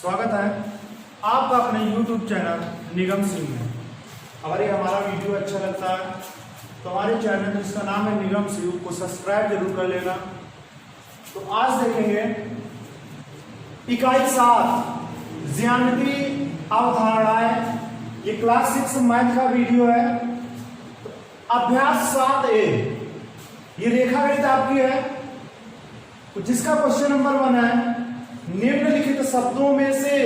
स्वागत है आपका अपने YouTube चैनल निगम सिंह में। अगर ये हमारा वीडियो अच्छा लगता है तो हमारे चैनल जिसका नाम है निगम सिंह को सब्सक्राइब जरूर कर लेना। तो आज देखेंगे इकाई 7 ज्यामिति अवधारणाएं। ये क्लास 6 मैथ का वीडियो है। अभ्यास 7A ये रेखागणित आपकी है, तो जिसका क्वेश्चन नंबर 1 है निम्नलिखित शब्दों में से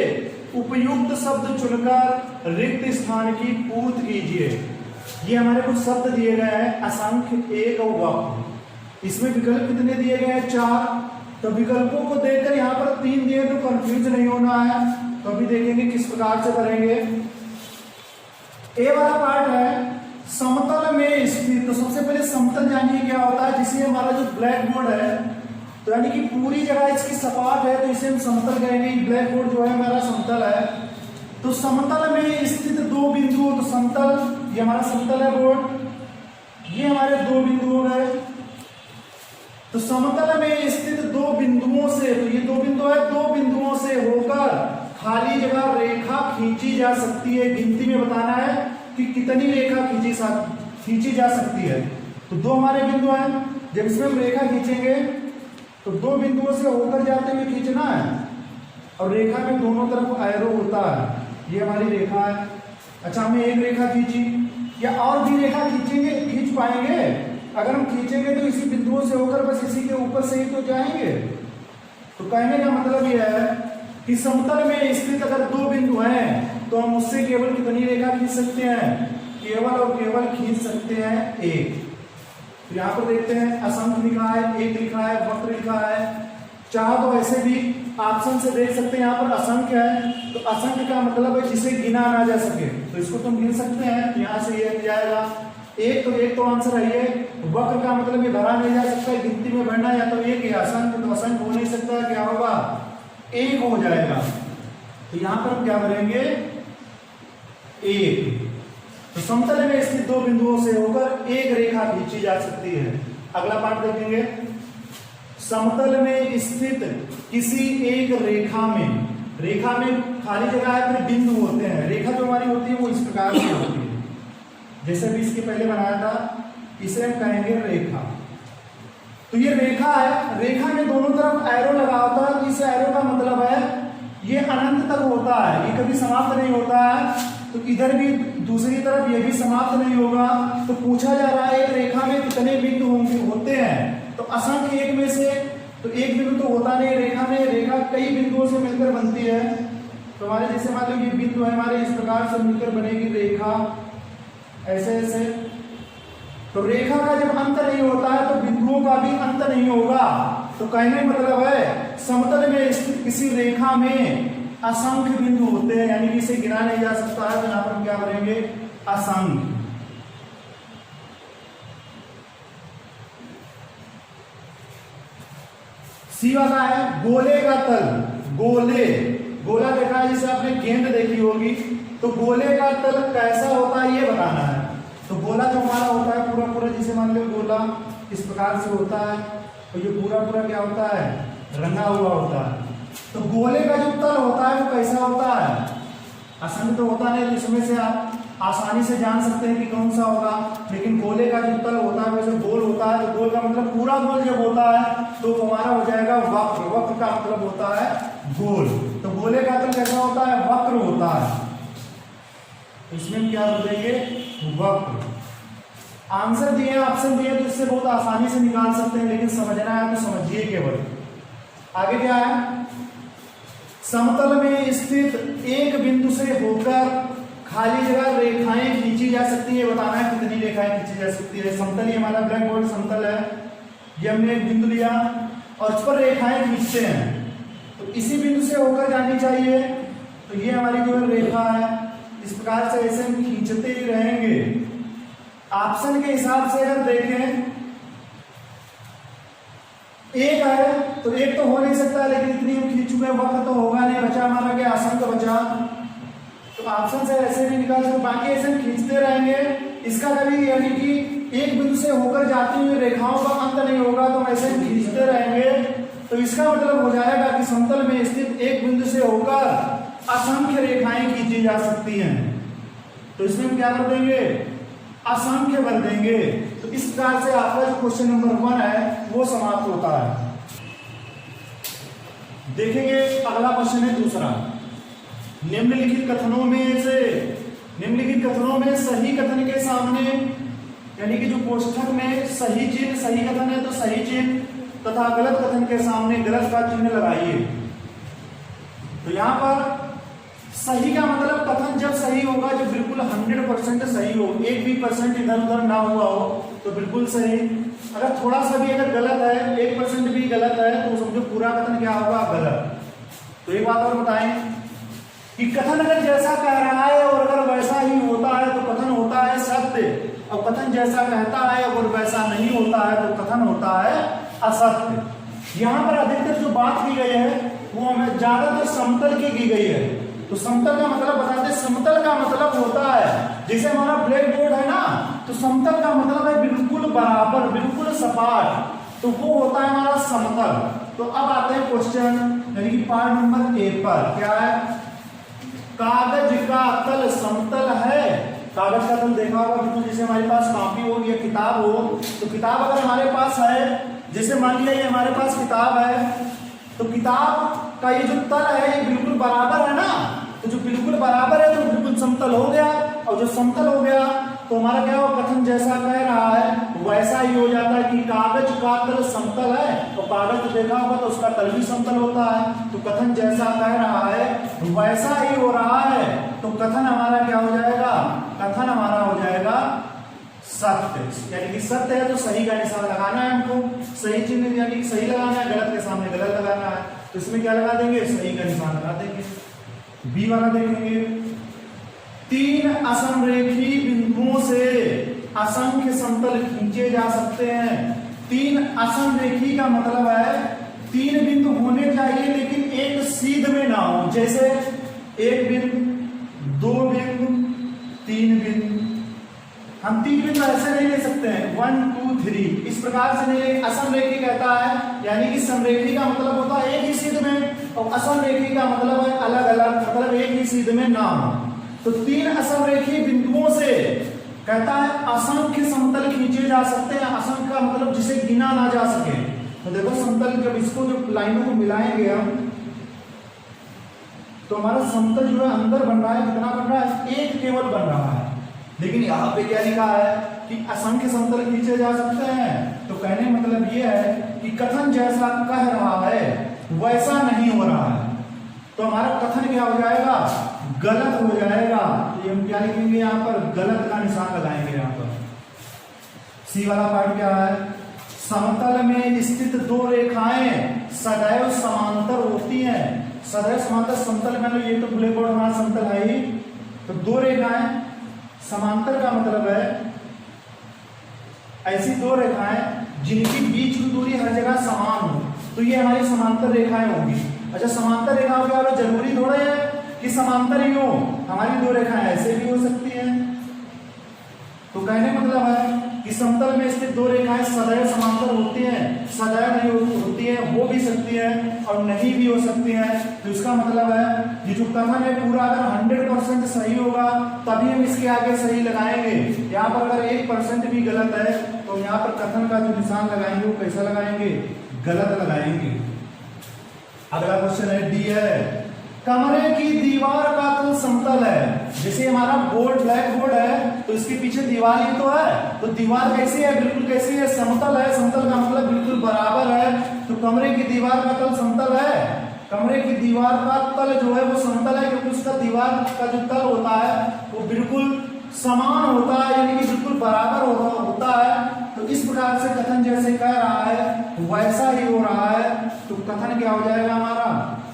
उपयुक्त शब्द चुनकर रिक्त स्थान की पूर्ति कीजिए। ये हमारे कुछ शब्द दिए गए हैं असंख्य, एक और वक्र। इसमें विकल्प कितने दिए गए हैं? 4। तो विकल्पों को देखकर यहाँ पर 3 दिए तो कंफ्यूज नहीं होना है। तो अभी देखेंगे किस प्रकार से करेंगे। ए वाला पार्ट है समतल में स्थित। तो सबसे पहले समतल जानिए क्या होता है, जिसे हमारा जो ब्लैक बोर्ड है, तो यानी कि पूरी जगह इसकी सपाट है तो इसे हम समतल कहेंगे। ब्लैक बोर्ड जो है हमारा समतल है। तो समतल में स्थित 2 बिंदु, तो समतल ये हमारा समतल है बोर्ड, ये हमारे 2 बिंदु हो गए। तो समतल में स्थित 2 बिंदुओं से, तो ये 2 बिंदु है, 2 बिंदुओं से होकर खाली जगह रेखा खींची जा सकती है। गिनती में बताना है कि कितनी रेखा खींची जा सकती है। तो 2 हमारे बिंदु हैं। जब इसमें हम रेखा खींचेंगे तो 2 बिंदुओं से होकर जाते हुए खींचना है, और रेखा में दोनों तरफ एरो होता है। ये हमारी रेखा है। अच्छा, हमने एक रेखा खींची, या और भी रेखा खींच पाएंगे? अगर हम खींचेंगे तो इसी बिंदुओं से होकर बस इसी के ऊपर से ही तो जाएंगे। तो कहने का मतलब यह है कि समतल में स्थित अगर 2 बिंदु हैं तो हम उससे केवल कितनी रेखा खींच सकते हैं? केवल और केवल खींच सकते हैं 1। तो यहाँ पर देखते हैं असंख्य लिखा है, 1 लिखा है, वक्र लिखा है। चाहो तो ऐसे भी ऑप्शन से देख सकते हैं। यहाँ पर असंख्य है, तो असंख्य का मतलब है जिसे गिना ना जा सके, तो इसको तुम गिन सकते हैं। यहाँ से ये जाएगा 1 तो आंसर है ये। वक्र का मतलब ये भरा नहीं जा सकता है, गिनती में भरना, या तो 1 या असंख्य। तो असंख्य हो नहीं सकता, क्या होगा? 1 हो जाएगा। तो यहाँ पर हम क्या भरेंगे? 1। तो समतल में स्थित 2 बिंदुओं से होकर एक रेखा खींची जा सकती है। अगला पार्ट देखेंगे। समतल में स्थित किसी एक रेखा में खाली जगह है, फिर बिंदु होते हैं। रेखा जो हमारी होती है वो इस प्रकार से होती है, जैसे भी इसके पहले बनाया था, इसे हम कहेंगे रेखा। तो ये रेखा है, रेखा में दोनों तरफ एरो लगा होता है। इस एरो का मतलब है ये अनंत तक होता है, ये कभी समाप्त नहीं होता है। तो इधर भी दूसरी तरफ ये भी समाप्त नहीं होगा। तो पूछा जा रहा है एक रेखा में कितने बिंदु होते हैं? तो असंख्य 1 में से, तो एक बिंदु तो होता नहीं रेखा में, रेखा कई बिंदुओं से मिलकर बनती है। तो हमारे जैसे मान लो ये बिंदु है हमारे, इस प्रकार से मिलकर बनेगी रेखा, ऐसे ऐसे। तो रेखा का जब अंत नहीं होता है तो बिंदुओं का भी अंत नहीं होगा। तो कहने का मतलब है समतल में स्थित किसी रेखा में असंख्य बिंदु होते हैं, यानी कि इसे गिना नहीं जा सकता है। तो यहां पर हम क्या करेंगे? असंख्य। सी वाला है गोले का तल। गोला देखा है, जिसे आपने गेंद देखी होगी। तो गोले का तल कैसा होता है ये बताना है। तो गोला जो हमारा होता है पूरा, जिसे मान लो गोला इस प्रकार से होता है, तो ये पूरा क्या होता है? रंगा हुआ होता है। तो गोले का जो तल होता है वो कैसा होता है? असंख्य तो होता नहीं, तो इसमें से आप आसानी से जान सकते हैं कि कौन सा होगा। लेकिन गोले का जो तल होता है वैसे गोल होता है। तो गोल का मतलब पूरा गोल जब होता है तो हमारा हो जाएगा वक्र। वक्र का मतलब होता है गोल। तो गोले का तल कैसा होता है? वक्र होता है। इसमें क्या बोलेंगे? वक्र। आंसर दिए, ऑप्शन दिए, तो इससे बहुत आसानी से निकाल सकते हैं, लेकिन समझना है तो समझिए केवल। आगे क्या है? समतल में स्थित एक बिंदु से होकर खाली जगह रेखाएं खींची जा सकती है। बताना है कितनी रेखाएं खींची जा सकती है। समतल ही हमारा ब्लैक बोर्ड समतल है। ये हमने एक बिंदु लिया और उस पर रेखाएं खींचते हैं, तो इसी बिंदु से होकर जानी चाहिए। तो ये हमारी जो रेखा है, इस प्रकार से ऐसे हम खींचते ही रहेंगे। ऑप्शन के हिसाब से अगर देखें, 1 है तो 1 तो हो नहीं सकता, लेकिन इतनी हम खींच चुके हैं, वक्र तो होगा नहीं, बचा हमारा क्या? असंख्य बचा। तो ऑप्शन से ऐसे भी निकाल सकते, बाकी ऐसे खींचते रहेंगे। इसका कभी यानी कि एक बिंदु से होकर जाती हुई रेखाओं का अंत नहीं होगा, तो ऐसे खींचते रहेंगे। तो इसका मतलब हो जाएगा कि समतल में स्थित एक बिंदु से होकर असंख्य रेखाएं खींची जा सकती हैं। तो इसमें हम क्या कर देंगे, असंख्य भर देंगे। तो इस प्रकार से आपका जो क्वेश्चन नंबर 1 है वो समाप्त होता है। देखेंगे अगला क्वेश्चन है दूसरा। निम्नलिखित कथनों में सही कथन के सामने, यानी कि जो कोष्ठक में सही चिन्ह, सही कथन है तो सही चिन्ह तथा गलत कथन के सामने गलत का चिन्ह लगाइए। तो यहां पर सही का मतलब कथन जब सही होगा, जब बिल्कुल 100% सही हो, 1 भी परसेंट इधर उधर ना हुआ हो तो बिल्कुल सही। अगर थोड़ा सा भी अगर गलत है, 1% भी गलत है, तो समझो पूरा कथन क्या होगा, गलत। तो एक बात और बताएं कि कथन अगर जैसा कह रहा है और अगर वैसा ही होता है तो कथन होता है सत्य, और कथन जैसा कहता है और वैसा नहीं होता है तो कथन होता है असत्य। यहां पर अधिकतर जो बात की गई है वो हमें ज्यादातर समतल की गई है। तो समतल का मतलब बताते, समतल का मतलब होता है, जैसे हमारा ब्लैक बोर्ड है ना, तो समतल का मतलब है बिल्कुल बराबर, बिल्कुल सपाट, तो वो होता है हमारा समतल। तो अब आते हैं क्वेश्चन, यानी कि पार्ट नंबर ए पर। क्या है, कागज का तल समतल है। कागज का तल देखा होगा बिल्कुल, जैसे हमारे पास कॉपी हो या किताब हो, तो किताब अगर हमारे पास है, जैसे मान लिया ये हमारे पास किताब है, तो किताब का ये जो तल है ये बिल्कुल बराबर है ना, तो जो बिल्कुल बराबर है तो बिल्कुल समतल हो गया, और जो समतल हो गया तो हमारा क्या हो, कथन जैसा कह रहा है वैसा ही हो जाता है कि कागज का तल समतल है, तो कागज देखा होगा तो उसका तल भी समतल होता है। तो कथन जैसा कह रहा है वैसा ही हो रहा है, तो कथन हमारा क्या हो जाएगा, कथन हमारा हो जाएगा सत्य। यानी कि सत्य है तो सही का निशान लगाना है हमको, सही चिन्ह यानी कि सही लगाना है, गलत के सामने गलत लगाना है। तो इसमें क्या लगा देंगे, सही का निशान लगा देंगे। बी वाला देखेंगे, 3 असमरेखी बिंदुओं से असंख्य समतल खींचे जा सकते हैं। 3 असमरेखी का मतलब है 3 बिंदु होने चाहिए लेकिन एक सीध में ना हो, जैसे 1 बिंदु, 2 बिंदु, 3 बिंदु। हम 3 बिंदु ऐसे नहीं ले सकते हैं, 1 2 3 इस प्रकार से नहीं। असमरेखी कहता है, यानी कि समरेखी का मतलब होता है एक ही सीध में, और असमरेखी का मतलब है अलग अलग, मतलब एक ही सीध में ना हो। तो 3 असमरेखी बिंदुओं से कहता है असंख्य समतल खींचे जा सकते हैं। असंख्य का मतलब जिसे गिना ना जा सके। तो देखो समतल, जब इसको जो लाइनों को मिलाएंगे हम, तो हमारा समतल जो है अंदर बन रहा है, कितना बन रहा है, एक केवल बन रहा है। लेकिन यहाँ पे क्या लिखा है कि असंख्य समतल खींचे जा सकते हैं। तो कहने मतलब ये है कि कथन जैसा कह रहा है वैसा नहीं हो रहा है, तो हमारा कथन क्या हो जाएगा, गलत हो जाएगा। तो हम क्या लिखेंगे यहाँ पर, गलत का निशान लगाएंगे यहाँ पर। सी वाला पार्ट क्या है, समतल में स्थित 2 रेखाएं सदैव समांतर होती हैं। सदैव समांतर, समतल में ये तो ब्लैक बोर्ड हमारा समतल है ही, तो 2 रेखाएं समांतर का मतलब है ऐसी 2 रेखाएं जिनकी बीच की दूरी हर जगह समान हो, तो ये हमारी समांतर रेखाएं होंगी। अच्छा, समांतर रेखाओं क्या हो, जरूरी थोड़े है कि समांतर ही हो, हमारी 2 रेखाएं ऐसे भी हो सकती हैं। तो कहने मतलब है कि समतल में स्थित 2 रेखाएं सदैव समांतर होती हैं, सदैव नहीं होती हैं, हो भी सकती हैं और नहीं भी हो सकती हैं। तो इसका मतलब है ये जो कथन है पूरा अगर 100% सही होगा तभी हम इसके आगे सही लगाएंगे। यहाँ पर अगर 1% भी गलत है तो यहाँ पर कथन का जो निशान लगाएंगे वो कैसा लगाएंगे, गलत लगाएंगे। अगला क्वेश्चन है, डी है, कमरे की दीवार का तल समतल है। जैसे हमारा बोर्ड, ब्लैक बोर्ड है, तो इसके पीछे दीवार ही तो है, तो दीवार कैसी है, बिल्कुल कैसी है, समतल है। समतल का मतलब बिल्कुल बराबर है, तो कमरे की दीवार का तल समतल है। कमरे की दीवार का तल जो है वो समतल है, क्योंकि उसका दीवार का जो तल होता है वो बिल्कुल समान होता है, यानी कि बिल्कुल बराबर होता है। तो इस प्रकार से कथन जैसे कह रहा है वैसा ही हो रहा है, तो कथन क्या हो जाएगा हमारा,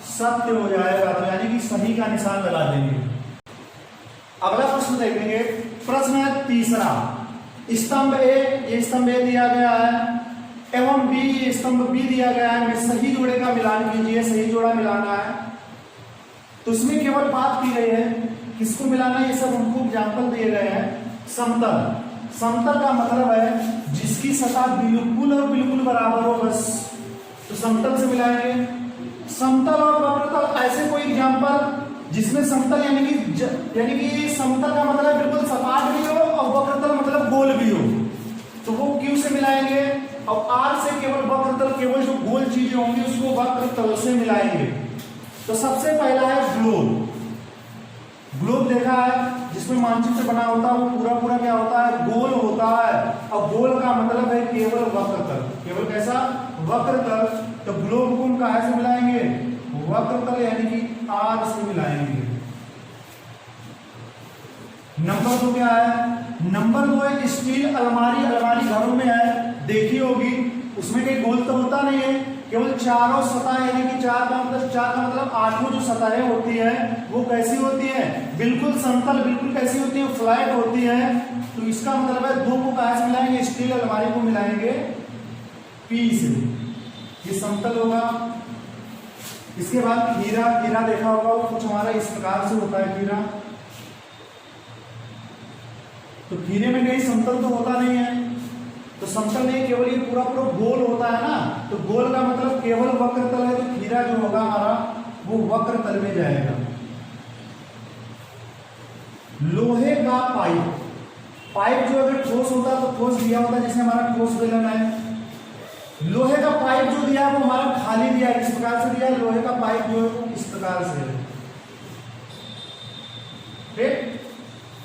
सत्य हो जाएगा। तो यानी कि सही का निशान लगा देंगे। अगला प्रश्न देखेंगे, प्रश्न है तीसरा, स्तंभ ए, ये स्तंभ ए दिया गया है, एवं बी, ये स्तंभ बी दिया गया है, में सही जोड़े का मिलान कीजिए, सही जोड़ा मिलाना है। तो इसमें केवल बात की गई है किसको मिलाना है, ये सब हमको एग्जाम्पल दिए गए हैं। समतल, समतल का मतलब है जिसकी सतह बिल्कुल और बिल्कुल बराबर हो, बस, तो समतल से मिलाएंगे। समतल और वक्रतल, ऐसे कोई एग्जाम्पल जिसमें समतल यानी कि समतल का मतलब बिल्कुल सपाट भी हो और वक्रतल मतलब गोल भी हो, तो वो Q से मिलाएंगे। और R से केवल वक्रतल, केवल जो गोल चीजें होंगी उसको वक्रतल से मिलाएंगे। तो सबसे पहला है ग्लोब। ग्लोब देखा है जिसमें मानचित्र बना होता है, वो पूरा पूरा क्या होता है, गोल होता है। और गोल का मतलब है केवल वक्रतल, केवल कैसा, वक्रतल। तो ग्लोब को हम कहाँ से मिलाएंगे, वक्रतल यानी कि R से मिलाएंगे। नंबर 2 क्या है, नंबर 2 है स्टील अलमारी। अलमारी घरों में है, देखी होगी, उसमें कोई गोल तो होता नहीं है, केवल चारों सतह यानी कि चार का मतलब आठों जो सतहें होती है वो कैसी होती है, बिल्कुल समतल, बिल्कुल कैसी होती है, फ्लैट होती है। तो इसका मतलब है 2 को कहाँ से मिलाएंगे, स्टील अलमारी को मिलाएंगे P से, ये समतल होगा। इसके बाद खीरा। खीरा देखा होगा, वो कुछ हमारा इस प्रकार से होता है खीरा। तो खीरे में कहीं समतल तो होता नहीं है, तो समतल नहीं, केवल ये पूरा पूरा गोल होता है ना, तो गोल का मतलब केवल वक्रतल है। तो खीरा जो होगा हमारा वो वक्रतल में जाएगा। लोहे का पाइप। पाइप जो अगर ठोस होता तो ठोस दिया होता, जैसे हमारा ठोस बेलन है। लोहे का पाइप जो दिया है वो हमारा खाली दिया है, किस प्रकार से दिया है, लोहे का पाइप जो है वो इस प्रकार से है। ठीक,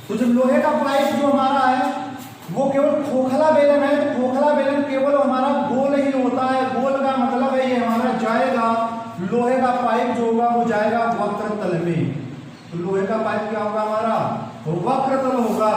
तो जब लोहे का पाइप जो हमारा है वो केवल खोखला बेलन है, तो खोखला बेलन केवल हमारा गोल ही होता है। गोल का मतलब है ये हमारा जाएगा, लोहे का पाइप जो होगा वो जाएगा वक्रतल में। तो लोहे का पाइप क्या होगा हमारा, वक्रतल होगा।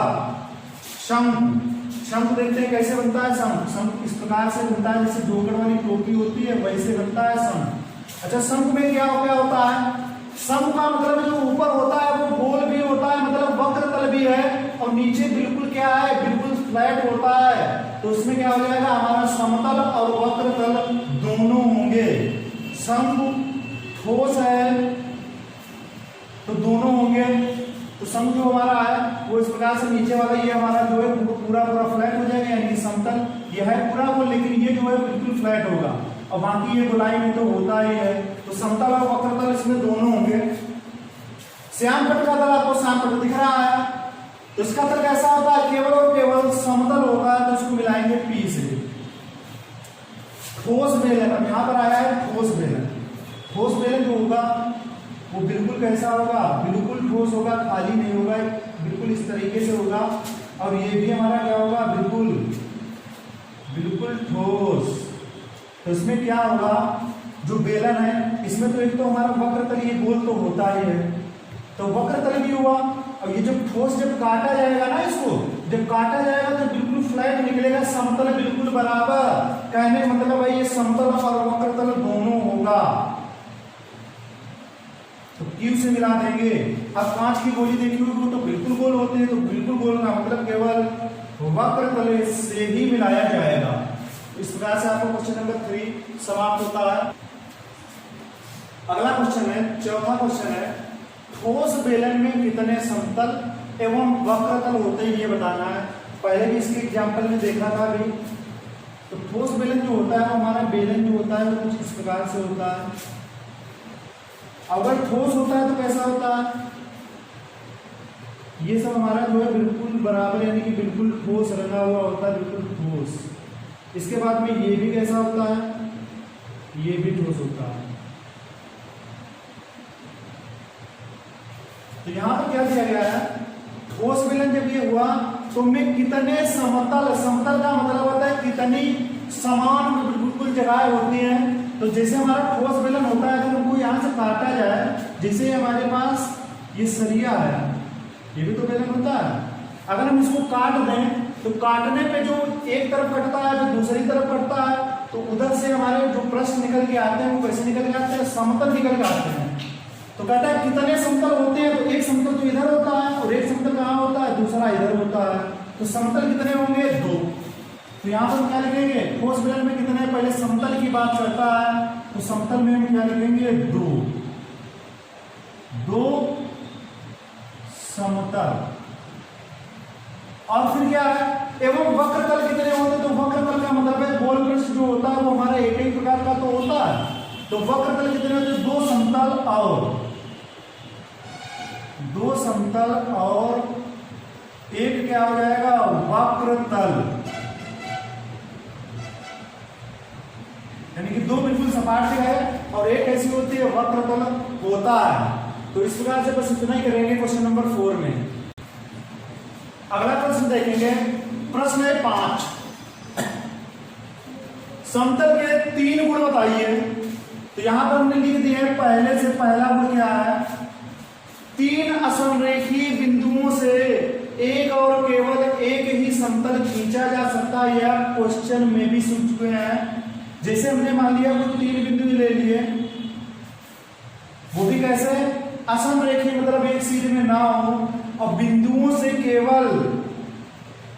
शंख। शंख देखते हैं कैसे बनता है शंख। शंख इस प्रकार से बनता है, जैसे जोकर वाली टोपी होती है वैसे बनता है शंख। अच्छा, शंख में क्या होता है, शंख का मतलब जो ऊपर होता है वो गोल भी होता है, मतलब वक्रतल भी है, और नीचे बिल्कुल क्या है, बिल्कुल फ्लैट होता है। तो उसमें क्या हो जाएगा, हमारा समतल और वक्रतल दोनों होंगे। शंख ठोस है तो दोनों होंगे। तो शंख जो हमारा है वो इस प्रकार से नीचे वाला ये हमारा जो है पूरा पूरा फ्लैट हो जाएगा, यानी कि समतल ये है पूरा वो, लेकिन ये जो है बिल्कुल फ्लैट होगा। और बाकी ये गोलाई में तो होता ही है। तो समतल और वक्रतल इसमें दोनों होंगे। श्याम पट का तल, आपको श्याम पट दिख रहा है, तो इसका तल कैसा होता है, केवल और केवल समतल होता है, तो इसको मिलाएंगे P से। ठोस बेलन, अब यहां पर आया है ठोस बेलन। ठोस बेलन जो होगा वो बिल्कुल कैसा होगा, बिल्कुल ठोस होगा, खाली नहीं होगा, बिल्कुल इस तरीके से होगा। और ये भी हमारा क्या होगा, बिल्कुल बिल्कुल ठोस। तो इसमें क्या होगा, जो बेलन है इसमें तो एक तो हमारा वक्रतल ये गोल तो होता ही है, तो वक्रतल भी हुआ। और ये जब ठोस जब काटा जाएगा ना, इसको जब काटा जाएगा तो बिल्कुल फ्लैट निकलेगा, समतल बिल्कुल बराबर। कहने का मतलब है ये समतल और वक्रतल दोनों होगा। तो Q से मिला देंगे। अब कांच की गोली देखी होगी तो बिल्कुल गोल होते हैं, तो बिल्कुल गोल का मतलब केवल वक्रतल से ही मिलाया जाएगा। इस प्रकार से आपको क्वेश्चन नंबर 3 समाप्त होता है। अगला क्वेश्चन है, चौथा क्वेश्चन है, ठोस बेलन में कितने समतल एवं वक्रतल होते हैं ये बताना है। पहले भी इसके एग्जाम्पल में देखा था अभी। तो ठोस बेलन जो होता है वो हमारा बेलन जो होता है वो कुछ इस प्रकार से होता है। अगर ठोस होता है तो कैसा होता है, ये सब हमारा जो है बिल्कुल बराबर, यानी कि बिल्कुल ठोस रंगा हुआ होता है, बिल्कुल ठोस। इसके बाद में ये भी कैसा होता है, ये भी ठोस होता है। तो यहां पर क्या दिया गया है, ठोस बेलन जब ये हुआ तो में कितने समतल, समतल का मतलब होता है कितनी समान बिल्कुल जगह होती है। तो जैसे हमारा ठोस बेलन होता है, अगर हमको यहाँ से काटा जाए, जैसे हमारे पास ये सरिया है, ये भी तो बेलन होता है, अगर हम इसको काट दें तो काटने पे जो एक तरफ कटता है जो दूसरी तरफ कटता है, तो उधर से हमारे जो प्रश्न निकल के आते हैं वो कैसे निकल के आते हैं, समतल निकल के आते हैं। तो कहता है कितने समतल होते हैं, तो एक समतल तो इधर होता है और एक समतल कहाँ होता है, दूसरा इधर होता है। तो समतल कितने होंगे, 2। तो यहाँ पर क्या लिखेंगे, ठोस बेलन में कितने, पहले समतल की बात करता है तो समतल में हम क्या लिखेंगे, 2 समतल। और फिर क्या है, एवं वक्रतल कितने होते, तो वक्रतल का मतलब है गोल पृष्ठ जो होता है वो हमारा एक ही प्रकार का तो होता है। तो वक्रतल कितने होते, 2 समतल और दो समतल और एक क्या हो जाएगा, वक्र तल, यानी कि दो बिल्कुल सपाट है और एक ऐसी होती है वक्र तल होता है। तो इस प्रकार से बस इतना ही करेंगे क्वेश्चन नंबर 4 में। अगला प्रश्न देखेंगे, प्रश्न है 5, समतल के 3 गुण बताइए। तो यहां पर हमने लिख दिया है, पहले से पहला गुण क्या है, 3 असमरेखीय बिंदुओं से एक और केवल एक ही समतल खींचा जा सकता है। यह क्वेश्चन में भी सुन चुके हैं। जैसे हमने मान लिया वो 3 बिंदु ले लिए, वो भी कैसे, असमरेखीय मतलब एक सीध में ना हो, और बिंदुओं से केवल,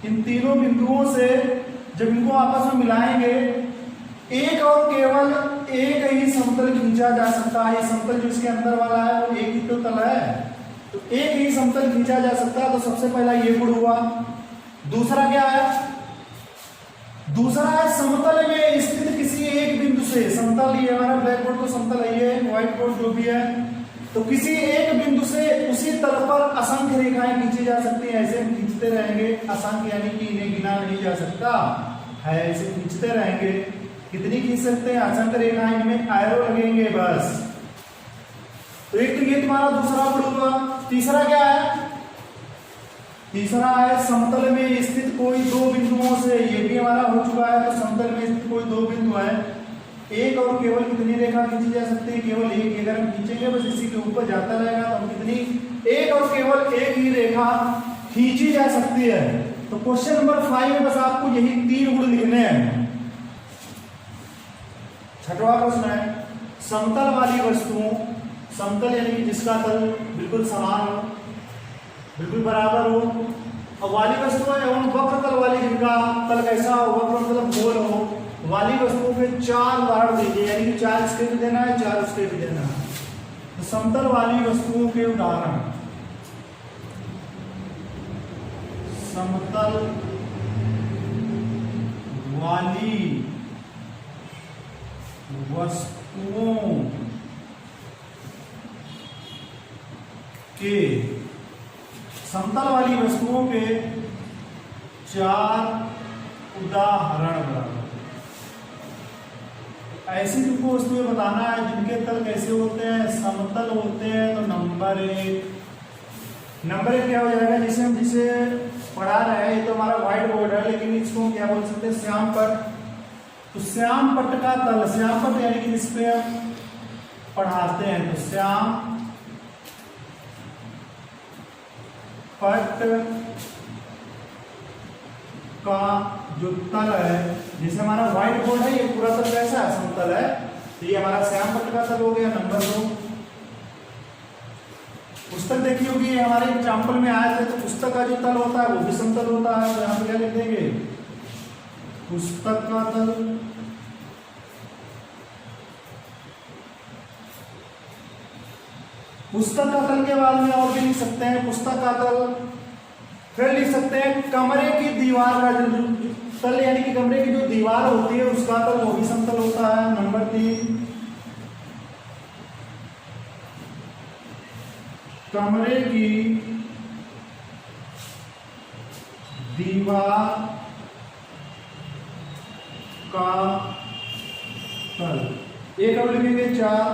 इन तीनों बिंदुओं से जब इनको आपस में मिलाएंगे एक और केवल एक ही समतल खींचा जा सकता है। समतल जो इसके अंदर वाला है वो एक ही तो तल है, तो एक ही समतल खींचा जा सकता है। तो सबसे पहला ये गुण हुआ। दूसरा क्या है, दूसरा है समतल में स्थित किसी एक बिंदु से, समतल ये हमारा ब्लैक बोर्ड तो समतल है, ये व्हाइट बोर्ड जो भी है, तो किसी एक बिंदु से उसी तल पर असंख्य रेखाएं खींची जा सकती हैं। ऐसे हम खींचते रहेंगे, असंख्य यानी कि इन्हें गिना नहीं जा सकता है, ऐसे खींचते रहेंगे। कितनी खींच सकते हैं, असंख्य रेखाएं, इनमें एरो लगेंगे बस। तो एक तो ये तुम्हारा दूसरा गुण हुआ। तीसरा क्या है, तीसरा है समतल में स्थित कोई दो बिंदुओं से, ये भी हमारा हो चुका है। तो समतल में स्थित कोई दो बिंदु है, एक और केवल कितनी रेखा खींची जा सकती है, केवल एक। अगर हम खींचेंगे बस इसी के ऊपर जाता रहेगा तो हम कितनी, एक और केवल एक ही रेखा खींची जा सकती है। तो क्वेश्चन नंबर 5 में बस आपको यही 3 गुण लिखने हैं। छठवां प्रश्न है, समतल वाली वस्तुओं, समतल यानी कि जिसका तल बिल्कुल समान हो, बिल्कुल बराबर हो, और वाली वस्तुएं एवं वक्र तल वाली जिनका तल कैसा हो, वक्र मतलब गोल हो, वाली वस्तुओं के 4 उदाहरण दीजिए। यानी कि 4 इसके भी देना है, 4 उसके भी देना है। तो समतल वाली वस्तुओं के उदाहरण, समतल वाली वस्तुओं के, समतल वाली वस्तुओं के 4 उदाहरण बराबर। ऐसी तुमको वस्तुएं बताना है जिनके तल कैसे होते हैं, समतल होते हैं। तो नंबर 1 क्या हो जाएगा, जिसे पढ़ा रहे हैं, ये तो हमारा व्हाइट बोर्ड है, लेकिन इसको क्या बोल सकते हैं, श्याम पट। तो श्याम पट का तल, श्याम पट यानी कि जिसपे हम पढ़ाते हैं, तो श्याम पट का जो तल है, जैसे हमारा व्हाइट बोर्ड है, ये पूरा तल कैसा है, समतल है, तो ये हमारा श्याम पट का तल हो गया। नंबर 2, पुस्तक देखी होगी, ये हमारे एग्जाम्पल में आए थे। तो पुस्तक का जो तल होता है वो भी समतल होता है। तो यहाँ पे क्या लिख देंगे, पुस्तक का तल। पुस्तक का तल के बाद में और भी लिख सकते हैं, पुस्तक का तल। फिर लिख सकते हैं कमरे की दीवार का जो तल, यानी कि कमरे की जो दीवार होती है उसका तल, वो भी समतल होता है। नंबर 3, कमरे की दीवार का तल। एक और लिखेंगे 4,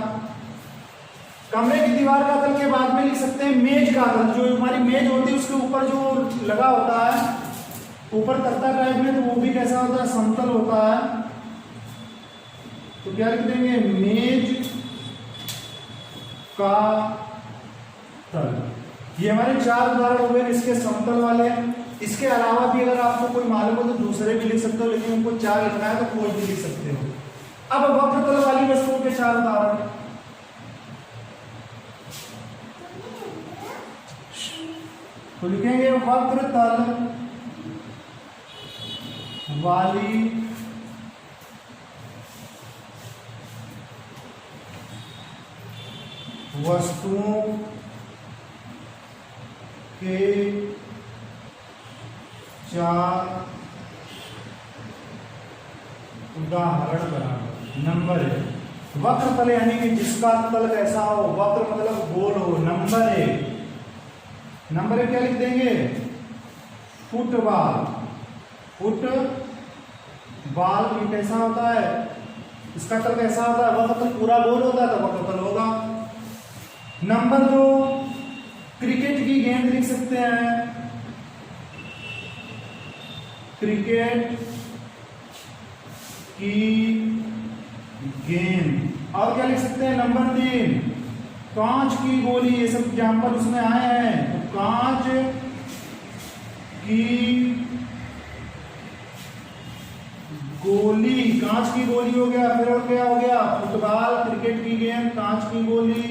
कमरे की दीवार का तल के बाद में लिख सकते हैं मेज का तल। जो हमारी मेज होती है उसके ऊपर जो लगा होता है ऊपर तख्ता टाइप में, तो वो भी कैसा होता है, समतल होता है। तो क्या लिख देंगे, मेज का तल। ये हमारे 4 उदाहरण हुए इसके समतल वाले। इसके अलावा भी अगर आपको कोई मालूम हो तो दूसरे भी लिख सकते हो, लेकिन उनको 4 लिखना है तो कोई भी लिख सकते हो। अब वक्र तल वाली वस्तुओं के 4 उदाहरण, तो लिखेंगे वक्र तल वाली वस्तुओं के 4 उदाहरण बराबर। नंबर 1, वक्र तल यानी कि जिसका तल कैसा हो, वक्र मतलब गोल हो। नंबर 1, नंबर एक क्या लिख देंगे, फुटबॉल। फुटबॉल ये कैसा होता है, इसका कल कैसा होता है, वह कल पूरा गोल होता है तो वह कल होगा। नंबर दो, क्रिकेट की गेंद लिख सकते हैं, क्रिकेट की गेंद। और क्या लिख सकते हैं, नंबर तीन, कांच की गोली। ये सब एग्जाम्पल उसमें आए हैं, तो कांच की गोली, कांच की गोली हो गया। फिर और क्या हो गया, फुटबॉल, क्रिकेट की गेंद, कांच की गोली।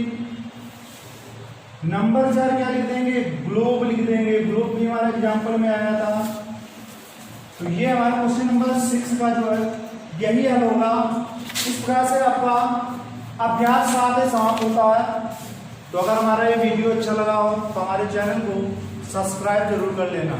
नंबर 4 क्या लिख देंगे, ग्लोब लिख देंगे। ग्लोब भी हमारे एग्जाम्पल में आया था। तो ये हमारा क्वेश्चन नंबर 6 का जो है यही हल होगा। इस प्रकार से आपका अभ्यास 7 समाप्त होता है। तो अगर हमारा ये वीडियो अच्छा लगा हो तो हमारे चैनल को सब्सक्राइब जरूर कर लेना।